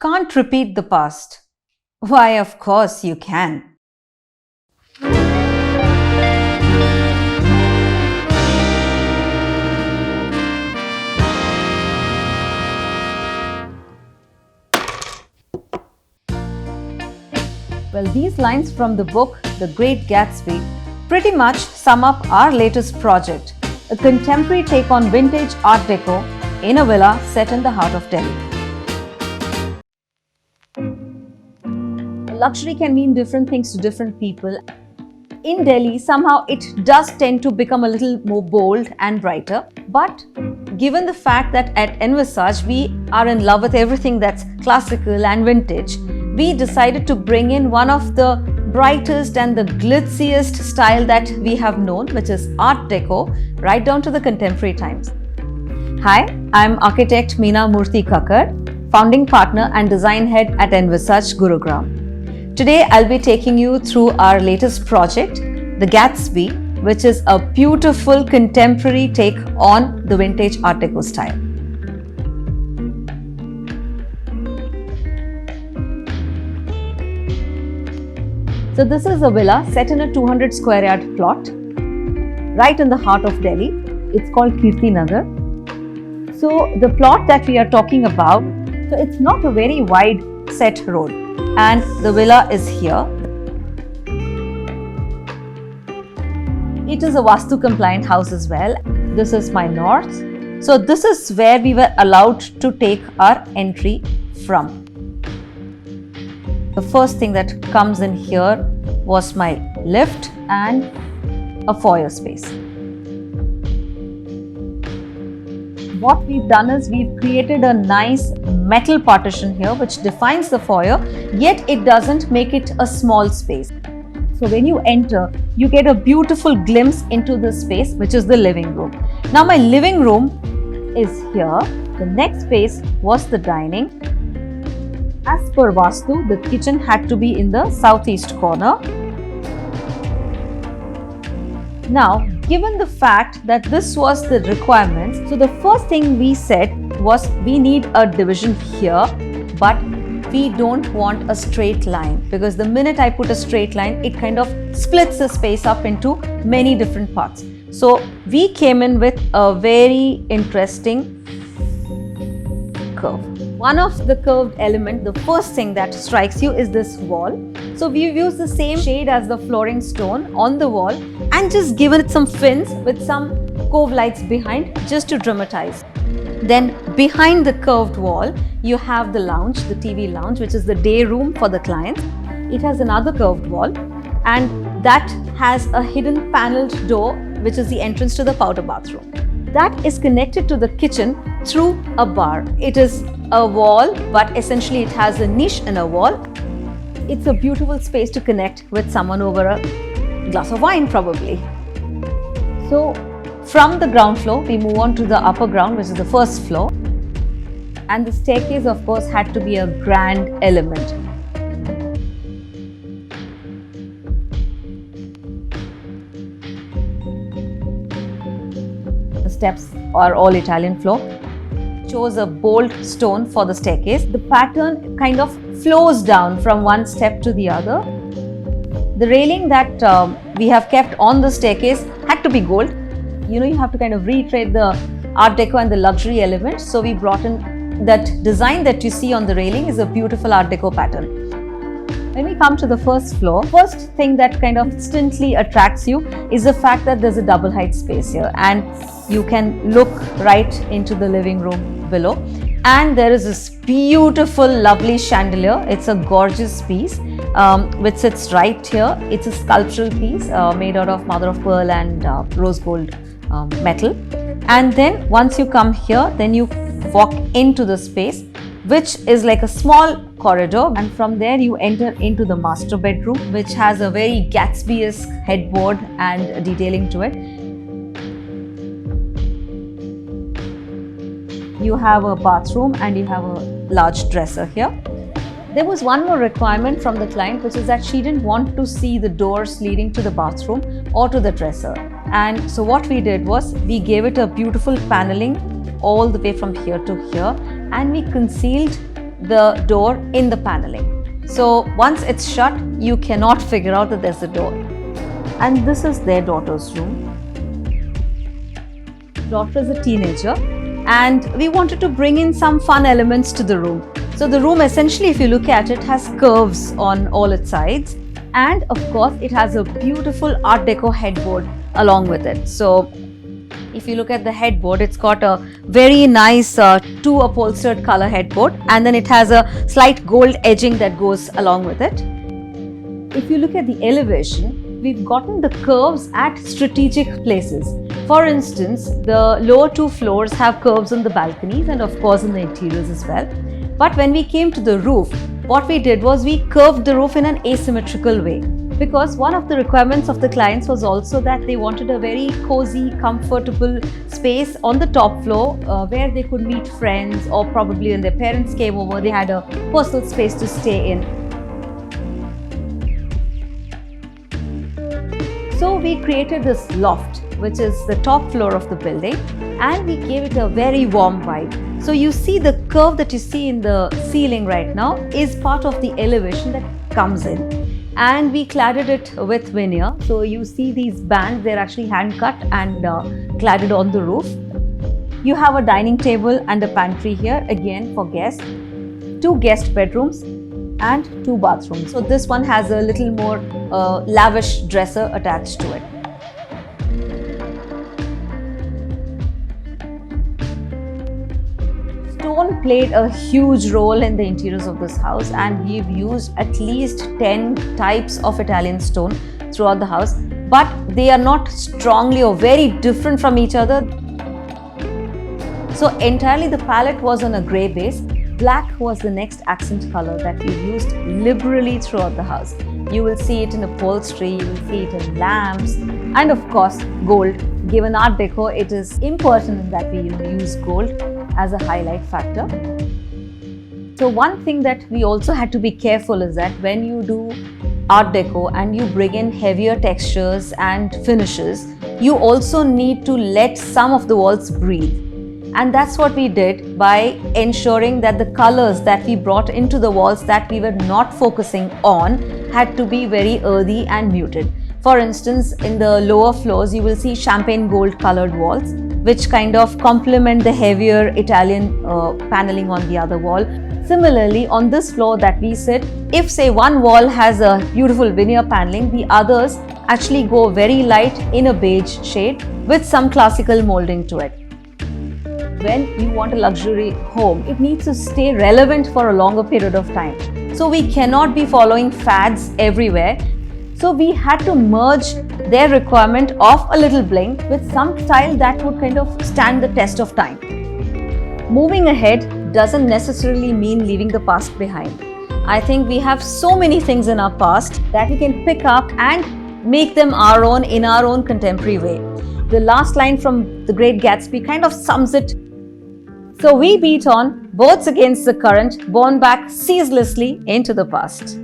Can't repeat the past. Why, of course you can. Well, these lines from the book The Great Gatsby pretty much sum up our latest project, a contemporary take on vintage Art Deco in a villa set in the heart of Delhi. Luxury can mean different things to different people. In Delhi, somehow it does tend to become a little more bold and brighter. But given the fact that at Envisage we are in love with everything that's classical and vintage, we decided to bring in one of the brightest and the glitziest style that we have known, which is Art Deco, right down to the contemporary times. Hi, I'm architect Meena Murthy Kakkar, founding partner and design head at Envisage, Gurugram. Today, I'll be taking you through our latest project, the Gatsby, which is a beautiful contemporary take on the vintage Art Deco style. So this is a villa set in a 200 square yard plot, right in the heart of Delhi. It's called Kirti Nagar. So the plot that we are talking about, so it's not a very wide set road, and the villa is here. It is a Vastu compliant house as well. This is my north. So this is where we were allowed to take our entry from. The first thing that comes in here was my lift and a foyer space. What we've done is we've created a nice metal partition here which defines the foyer, yet it doesn't make it a small space. So when you enter, you get a beautiful glimpse into this space, which is the living room. Now my living room is here. The next space was the dining. As per Vastu, the kitchen had to be in the southeast corner. Now, given the fact that this was the requirements, so the first thing we said was we need a division here, but we don't want a straight line, because the minute I put a straight line, it kind of splits the space up into many different parts. So we came in with a very interesting curve. One of the curved element, the first thing that strikes you is this wall. So we've used the same shade as the flooring stone on the wall and just given it some fins with some cove lights behind just to dramatize. Then behind the curved wall, you have the lounge, the TV lounge, which is the day room for the clients. It has another curved wall, and that has a hidden paneled door, which is the entrance to the powder bathroom. That is connected to the kitchen through a bar. It is a wall, but essentially it has a niche in a wall. It's a beautiful space to connect with someone over a glass of wine, probably. So from the ground floor, we move on to the upper ground, which is the first floor. And the staircase, of course, had to be a grand element. The steps are all Italian floor. Chose a bold stone for the staircase. The pattern kind of flows down from one step to the other. The railing that we have kept on the staircase had to be gold. You know, you have to kind of retread the Art Deco and the luxury elements. So we brought in that design that you see on the railing is a beautiful Art Deco pattern. When we come to the first floor, first thing that kind of instantly attracts you is the fact that there's a double height space here, and you can look right into the living room below. And there is this beautiful, lovely chandelier. It's a gorgeous piece which sits right here. It's a sculptural piece made out of mother of pearl and rose gold metal. And then once you come here, then you walk into the space, which is like a small corridor, and from there you enter into the master bedroom, which has a very Gatsby-esque headboard and detailing to it. You have a bathroom and you have a large dresser here. There was one more requirement from the client, which is that she didn't want to see the doors leading to the bathroom or to the dresser. And so what we did was we gave it a beautiful paneling all the way from here to here, and we concealed the door in the paneling. So once it's shut, you cannot figure out that there's a door. And this is their daughter's room. Daughter is a teenager, and we wanted to bring in some fun elements to the room. So the room essentially, if you look at it, has curves on all its sides, and of course it has a beautiful Art Deco headboard along with it. So if you look at the headboard, it's got a very nice two upholstered color headboard, and then it has a slight gold edging that goes along with it. If you look at the elevation, we've gotten the curves at strategic places. For instance, the lower two floors have curves on the balconies and of course in the interiors as well. But when we came to the roof, what we did was we curved the roof in an asymmetrical way, because one of the requirements of the clients was also that they wanted a very cozy, comfortable space on the top floor where they could meet friends, or probably when their parents came over, they had a personal space to stay in. So we created this loft, which is the top floor of the building, and we gave it a very warm vibe. So you see the curve that you see in the ceiling right now is part of the elevation that comes in. And we cladded it with veneer. So you see these bands, they're actually hand cut and cladded on the roof. You have a dining table and a pantry here, again for guests, 2 guest bedrooms and 2 bathrooms. So this one has a little more lavish dresser attached to it. Stone played a huge role in the interiors of this house, and we've used at least 10 types of Italian stone throughout the house, but they are not strongly or very different from each other. So entirely the palette was on a grey base. Black was the next accent color that we've used liberally throughout the house. You will see it in upholstery, you will see it in lamps, and of course gold. Given Art Deco, it is impertinent that we use gold as a highlight factor. So one thing that we also had to be careful is that when you do Art Deco and you bring in heavier textures and finishes, you also need to let some of the walls breathe. And that's what we did by ensuring that the colors that we brought into the walls that we were not focusing on had to be very earthy and muted. For instance, in the lower floors, you will see champagne gold colored walls, which kind of complement the heavier Italian paneling on the other wall. Similarly, on this floor that we sit, if say one wall has a beautiful veneer paneling, the others actually go very light in a beige shade with some classical molding to it. When you want a luxury home, it needs to stay relevant for a longer period of time. So we cannot be following fads everywhere. So we had to merge their requirement of a little bling with some style that would kind of stand the test of time. Moving ahead doesn't necessarily mean leaving the past behind. I think we have so many things in our past that we can pick up and make them our own in our own contemporary way. The last line from the great Gatsby kind of sums it. So we beat on, boards against the current, borne back ceaselessly into the past.